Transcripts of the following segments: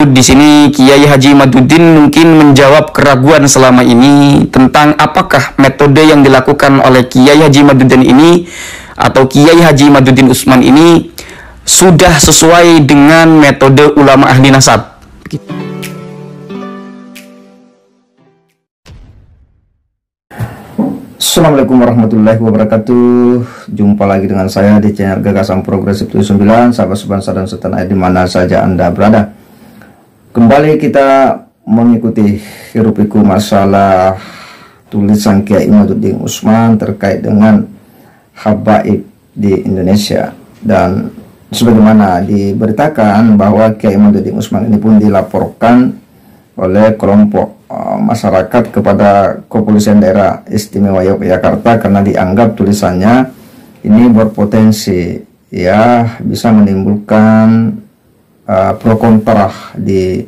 Di sini Kiai Haji Imaduddin mungkin menjawab keraguan selama ini tentang apakah metode yang dilakukan oleh Kiai Haji Imaduddin ini atau Kiai Haji Imaduddin Utsman ini sudah sesuai dengan metode ulama ahli nasab. Assalamualaikum warahmatullahi wabarakatuh. Jumpa lagi dengan saya di channel Gagasan Progresif 79, sahabat sebangsa dan setanah di mana saja Anda berada. Kembali kita mengikuti hiruk-pikuk masalah tulisan Kiai Imaduddin Utsman terkait dengan habaib di Indonesia. Dan sebagaimana diberitakan bahwa Kiai Imaduddin Utsman ini pun dilaporkan oleh kelompok masyarakat kepada Kepolisian Daerah Istimewa Yogyakarta karena dianggap tulisannya ini berpotensi ya bisa menimbulkan pro kontra di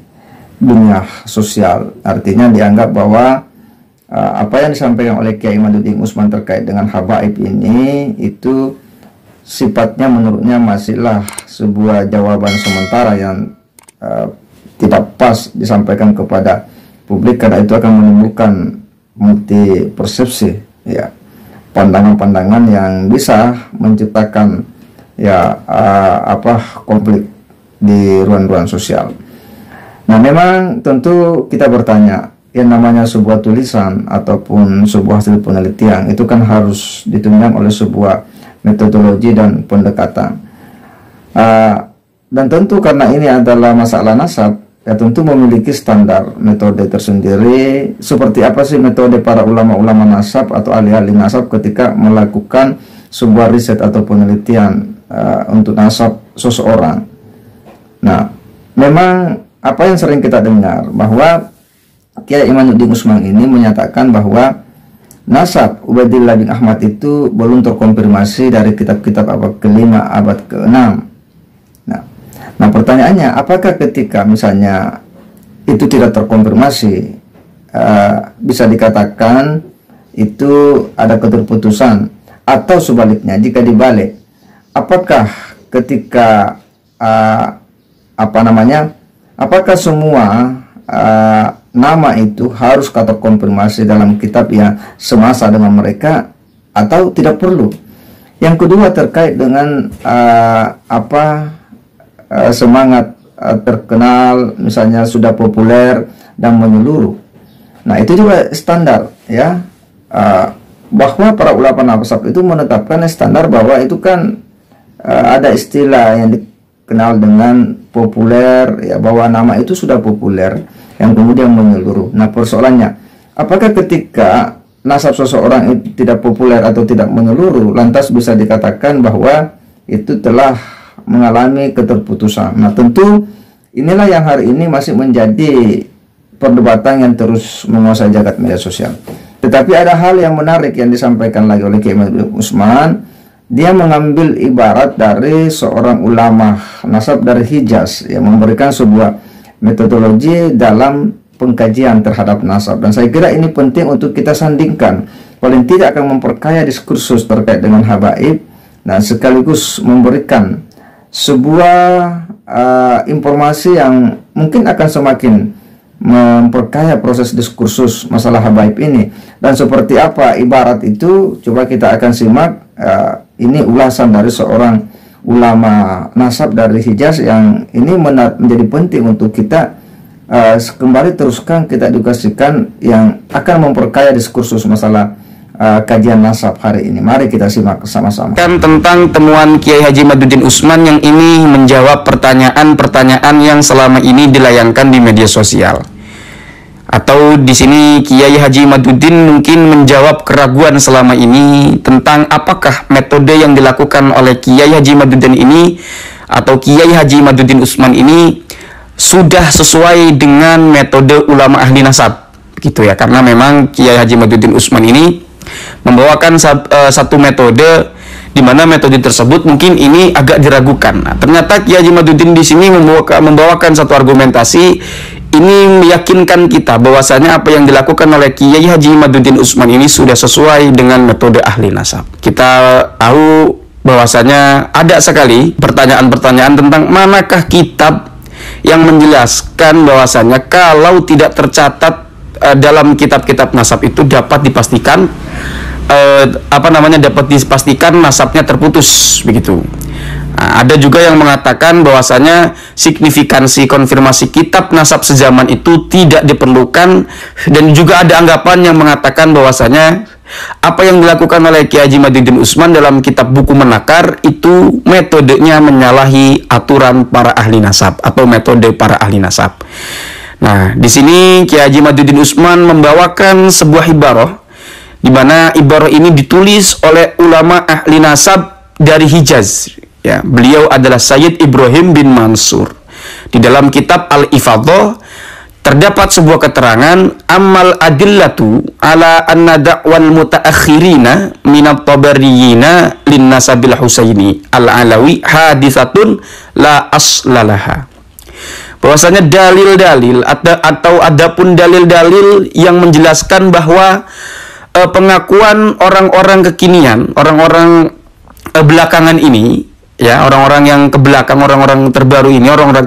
dunia sosial. Artinya dianggap bahwa apa yang disampaikan oleh Kiai Imaduddin Utsman terkait dengan habaib ini itu sifatnya menurutnya masihlah sebuah jawaban sementara yang tidak pas disampaikan kepada publik, karena itu akan menimbulkan multi persepsi ya, pandangan-pandangan yang bisa menciptakan ya konflik di ruang-ruang sosial. Nah, memang tentu kita bertanya, yang namanya sebuah tulisan ataupun sebuah hasil penelitian itu kan harus ditunjang oleh sebuah metodologi dan pendekatan. Dan tentu karena ini adalah masalah nasab, ya tentu memiliki standar metode tersendiri. Seperti apa sih metode para ulama-ulama nasab atau ahli-ahli nasab ketika melakukan sebuah riset atau penelitian untuk nasab seseorang. Nah, memang apa yang sering kita dengar bahwa Kiai Imaduddin Utsman ini menyatakan bahwa nasab Ubaidillah bin Ahmad itu belum terkonfirmasi dari kitab-kitab abad ke-5, abad ke-6. Nah, pertanyaannya, apakah ketika misalnya itu tidak terkonfirmasi bisa dikatakan itu ada keterputusan, atau sebaliknya jika dibalik, apakah ketika apakah semua nama itu harus kata konfirmasi dalam kitab yang semasa dengan mereka atau tidak perlu? Yang kedua terkait dengan semangat terkenal misalnya sudah populer dan menyeluruh. Nah, itu juga standar ya, bahwa para ulama nasab itu menetapkan standar bahwa itu kan ada istilah yang dikenal dengan populer ya, bahwa nama itu sudah populer yang kemudian menyeluruh. Nah, persoalannya, apakah ketika nasab seseorang itu tidak populer atau tidak menyeluruh lantas bisa dikatakan bahwa itu telah mengalami keterputusan? Nah, tentu inilah yang hari ini masih menjadi perdebatan yang terus menguasai jagat media sosial. Tetapi ada hal yang menarik yang disampaikan lagi oleh Kiai Imaduddin Utsman. Dia mengambil ibarat dari seorang ulama nasab dari Hijaz yang memberikan sebuah metodologi dalam pengkajian terhadap nasab, dan saya kira ini penting untuk kita sandingkan, paling tidak akan memperkaya diskursus terkait dengan habaib dan sekaligus memberikan sebuah informasi yang mungkin akan semakin memperkaya proses diskursus masalah habaib ini. Dan seperti apa ibarat itu, coba kita akan simak. Ini ulasan dari seorang ulama nasab dari Hijaz yang ini menjadi penting untuk kita kembali teruskan, kita edukasikan, yang akan memperkaya diskursus masalah kajian nasab hari ini. Mari kita simak sama-sama. Tentang temuan Kiai Haji Imaduddin Utsman yang ini menjawab pertanyaan-pertanyaan yang selama ini dilayangkan di media sosial. Atau di sini Kiai Haji Imaduddin mungkin menjawab keraguan selama ini tentang apakah metode yang dilakukan oleh Kiai Haji Imaduddin ini atau Kiai Haji Imaduddin Utsman ini sudah sesuai dengan metode ulama ahli nasab, gitu ya. Karena memang Kiai Haji Imaduddin Utsman ini membawakan satu metode di mana metode tersebut mungkin ini agak diragukan. Nah, ternyata Kiai Haji Imaduddin di sini membawakan satu argumentasi ini meyakinkan kita bahwasanya apa yang dilakukan oleh Kiai Haji Imaduddin Utsman ini sudah sesuai dengan metode ahli nasab. Kita tahu bahwasanya ada sekali pertanyaan-pertanyaan tentang manakah kitab yang menjelaskan bahwasanya kalau tidak tercatat dalam kitab-kitab nasab itu dapat dipastikan dapat dipastikan nasabnya terputus begitu. Nah, ada juga yang mengatakan bahwasanya signifikansi konfirmasi kitab nasab sezaman itu tidak diperlukan, dan juga ada anggapan yang mengatakan bahwasanya apa yang dilakukan oleh Kiai Haji Maduddin Usman dalam kitab buku menakar itu metodenya menyalahi aturan para ahli nasab atau metode para ahli nasab. Nah, di sini Kiai Haji Maduddin Usman membawakan sebuah ibarah di mana ibarah ini ditulis oleh ulama ahli nasab dari Hijaz. Ya, beliau adalah Sayyid Ibrahim bin Mansur. Di dalam kitab Al-Ifadhah terdapat sebuah keterangan amal adillatu ala anna da'wal mutaakhirina minat tabariyina lin nasabil Husaini al-Alawi haditsatun la aslalaha. Bahwasanya dalil-dalil atau adapun dalil-dalil yang menjelaskan bahwa pengakuan orang-orang kekinian, orang-orang belakangan ini, ya, orang-orang yang ke belakang, orang-orang terbaru ini, orang-orang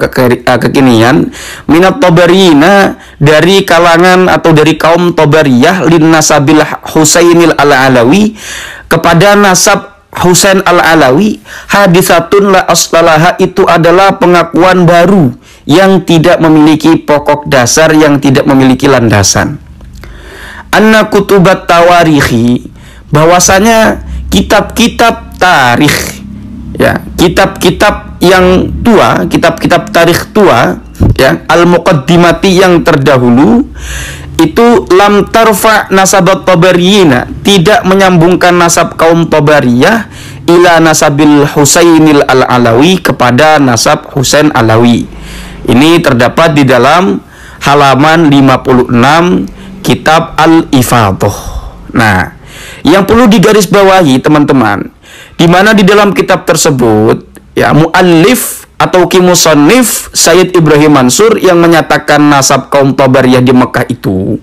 kekinian, minat tabariyina, dari kalangan atau dari kaum Tabariyah, lin nasabil Husainil al-Alawi, kepada nasab Husain al-Alawi, haditsatun la aslalaha, itu adalah pengakuan baru yang tidak memiliki pokok dasar, yang tidak memiliki landasan. Anna kutubat tawarikhi, bahwasanya kitab-kitab tarikh, ya, kitab-kitab yang tua, kitab-kitab tarikh tua, ya, al-muqaddimati, yang terdahulu, itu lam tarfa nasabat tabariyina, tidak menyambungkan nasab kaum Tabariyah ila nasabil Husainil al-Alawi, kepada nasab Husain Alawi. Ini terdapat di dalam halaman 56 kitab Al-Ifadhah. Nah, yang perlu digarisbawahi teman-teman, di mana di dalam kitab tersebut, ya, muallif atau musannif Sayyid Ibrahim Mansur yang menyatakan nasab kaum Tabariyah di Mekah itu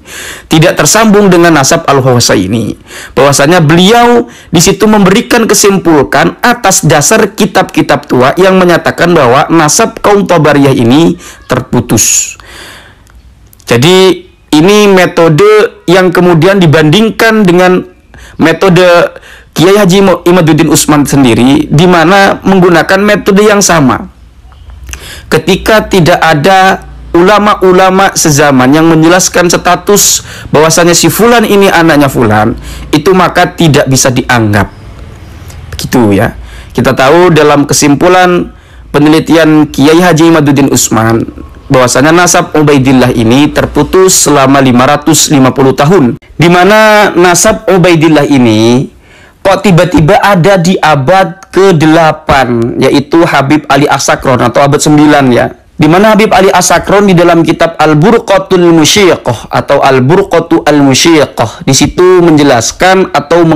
tidak tersambung dengan nasab Al-Husaini. Bahwasanya beliau di situ memberikan kesimpulan atas dasar kitab-kitab tua yang menyatakan bahwa nasab kaum Tabariyah ini terputus. Jadi ini metode yang kemudian dibandingkan dengan metode Kiai Haji Imaduddin Usman sendiri, di mana menggunakan metode yang sama. Ketika tidak ada ulama-ulama sezaman yang menjelaskan status bahwasanya si fulan ini anaknya fulan, itu maka tidak bisa dianggap. Begitu ya. Kita tahu dalam kesimpulan penelitian Kiai Haji Imaduddin Usman bahwasanya nasab Ubaidillah ini terputus selama 550 tahun. Di mana nasab Ubaidillah ini kok tiba-tiba ada di abad ke-8, yaitu Habib Ali As-Sakron atau abad 9, ya. Di mana Habib Ali As-Sakron di dalam kitab Al-Burqatul Musyiqah atau Al-Burqatu Al-Musyiqah, di situ menjelaskan atau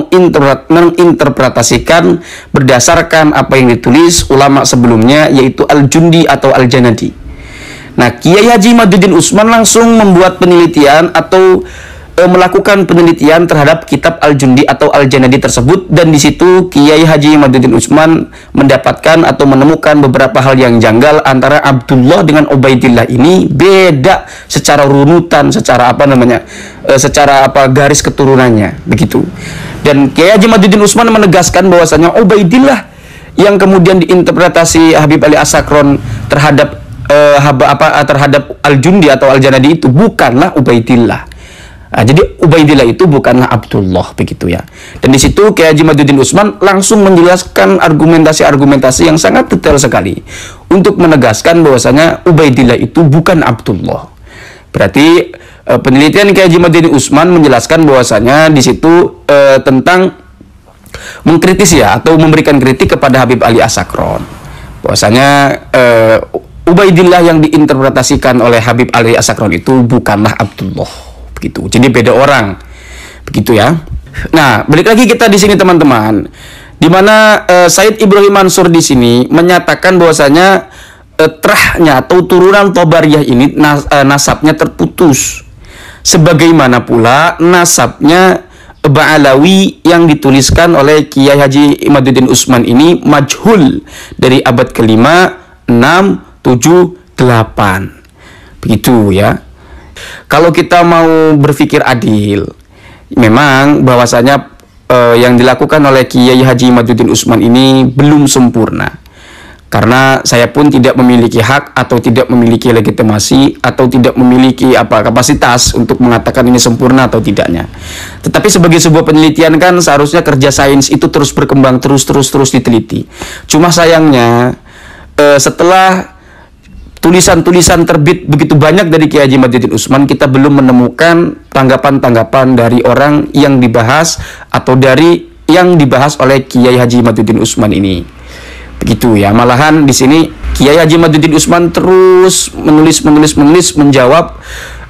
menginterpretasikan berdasarkan apa yang ditulis ulama sebelumnya, yaitu Al-Jundi atau Al-Janadi. Nah, Kiai Haji Maduddin Usman langsung membuat penelitian atau melakukan penelitian terhadap kitab Al-Jundi atau Al-Janadi tersebut, dan di situ Kiai Haji Maduddin Usman mendapatkan atau menemukan beberapa hal yang janggal antara Abdullah dengan Ubaidillah ini beda secara runutan, secara garis keturunannya begitu. Dan Kiai Haji Maduddin Usman menegaskan bahwasanya Ubaidillah yang kemudian diinterpretasi Habib Ali As-Sakron terhadap terhadap Al-Jundi atau Al-Janadi itu bukanlah Ubaidillah. Nah, jadi Ubaidillah itu bukanlah Abdullah, begitu ya. Dan di situ Kiai Haji Maduddin Usman langsung menjelaskan argumentasi-argumentasi yang sangat detail sekali untuk menegaskan bahwasanya Ubaidillah itu bukan Abdullah. Berarti penelitian Kiai Haji Maduddin Usman menjelaskan bahwasanya di situ tentang mengkritis, ya, atau memberikan kritik kepada Habib Ali As-Sakron. Bahwasanya Ubaidillah yang diinterpretasikan oleh Habib Ali As-Sakron itu bukanlah Abdullah. Begitu. Jadi beda orang. Begitu ya. Nah, balik lagi kita di sini teman-teman. Di mana Sayyid Ibrahim Mansur di sini menyatakan bahwasanya terahnya atau turunan Tabariyah ini nasabnya terputus. Sebagaimana pula nasabnya Ba'alawi yang dituliskan oleh Kiai Haji Imaduddin Usman ini majhul dari abad ke-5, 6, 7, Begitu ya. Kalau kita mau berpikir adil, memang bahwasanya yang dilakukan oleh Kiai Haji Imaduddin Usman ini belum sempurna. Karena saya pun tidak memiliki hak atau tidak memiliki legitimasi atau tidak memiliki kapasitas untuk mengatakan ini sempurna atau tidaknya. Tetapi sebagai sebuah penelitian kan seharusnya kerja sains itu terus berkembang, terus diteliti. Cuma sayangnya setelah tulisan-tulisan terbit begitu banyak dari Kiai Haji Imaduddin Usman, kita belum menemukan tanggapan-tanggapan dari orang yang dibahas atau dari yang dibahas oleh Kiai Haji Imaduddin Usman ini. Begitu ya. Malahan di sini Kiai Haji Imaduddin Usman terus menulis menjawab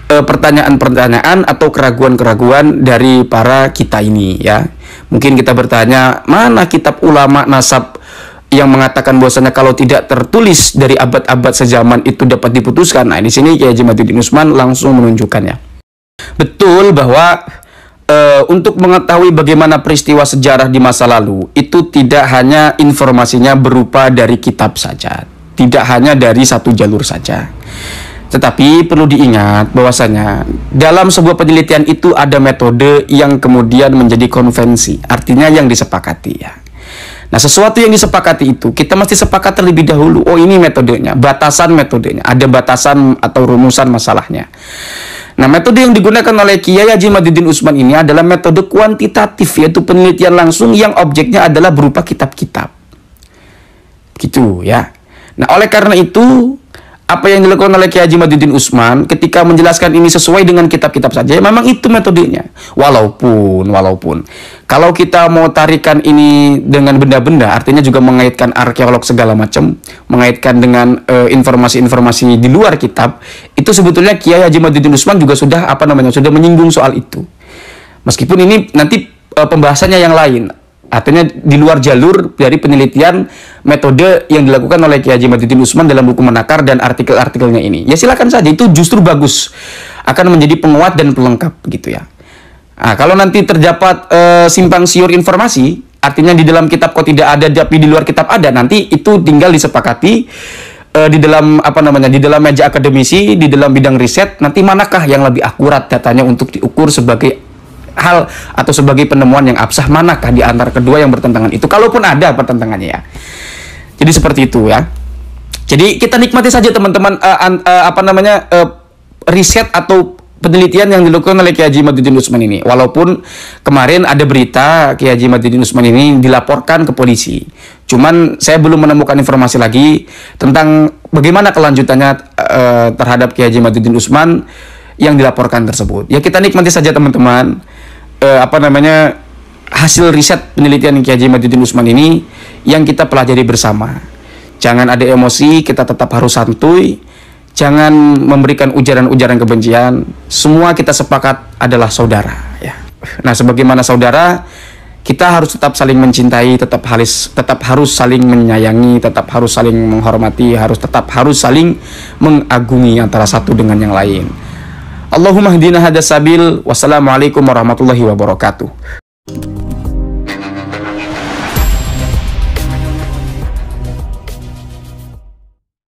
pertanyaan-pertanyaan atau keraguan-keraguan dari para kita ini ya. Mungkin kita bertanya, mana kitab ulama nasab yang mengatakan bahwasanya kalau tidak tertulis dari abad-abad sejaman itu dapat diputuskan. Nah, di sini Kiai Haji Imaduddin Usman langsung menunjukkannya. Betul bahwa untuk mengetahui bagaimana peristiwa sejarah di masa lalu itu tidak hanya informasinya berupa dari kitab saja, tidak hanya dari satu jalur saja. Tetapi perlu diingat bahwasanya dalam sebuah penelitian itu ada metode yang kemudian menjadi konvensi, artinya yang disepakati ya. Nah, sesuatu yang disepakati itu kita mesti sepakat terlebih dahulu. Oh, ini metodenya, batasan metodenya, ada batasan atau rumusan masalahnya. Nah, metode yang digunakan oleh Kiai Haji Imaduddin Usman ini adalah metode kuantitatif, yaitu penelitian langsung yang objeknya adalah berupa kitab-kitab. Gitu ya. Nah, oleh karena itu, apa yang dilakukan oleh Kiai Haji Imaduddin Usman ketika menjelaskan ini sesuai dengan kitab-kitab saja, ya memang itu metodenya. Walaupun kalau kita mau tarikan ini dengan benda-benda, artinya juga mengaitkan arkeolog segala macam, mengaitkan dengan informasi-informasi di luar kitab, itu sebetulnya Kiai Haji Imaduddin Usman juga sudah sudah menyinggung soal itu. Meskipun ini nanti pembahasannya yang lain, artinya di luar jalur dari penelitian metode yang dilakukan oleh Kiai Haji Imaduddin Usman dalam buku Menakar dan artikel-artikelnya ini. Ya silakan saja, itu justru bagus, akan menjadi penguat dan pelengkap gitu ya. Nah, kalau nanti terdapat simpang siur informasi, artinya di dalam kitab kok tidak ada tapi di luar kitab ada, nanti itu tinggal disepakati di dalam di dalam meja akademisi, di dalam bidang riset, nanti manakah yang lebih akurat datanya untuk diukur sebagai hal atau sebagai penemuan yang absah, manakah di antara kedua yang bertentangan itu, kalaupun ada pertentangannya ya. Jadi seperti itu ya. Jadi kita nikmati saja teman-teman riset atau penelitian yang dilakukan oleh Kiai Haji Imaduddin Usman ini. Walaupun kemarin ada berita Kiai Haji Imaduddin Usman ini dilaporkan ke polisi. Cuman saya belum menemukan informasi lagi tentang bagaimana kelanjutannya terhadap Kiai Haji Imaduddin Usman yang dilaporkan tersebut. Ya kita nikmati saja teman-teman hasil riset penelitian Kiai Haji Imaduddin Usman ini yang kita pelajari bersama. Jangan ada emosi, kita tetap harus santuy. Jangan memberikan ujaran-ujaran kebencian. Semua kita sepakat adalah saudara ya. Nah, sebagaimana saudara, kita harus tetap saling mencintai, tetap harus saling menyayangi, tetap harus saling menghormati, tetap harus saling mengagumi antara satu dengan yang lain. Allahumma hdina hadas sabil. Wassalamualaikum warahmatullahi wabarakatuh.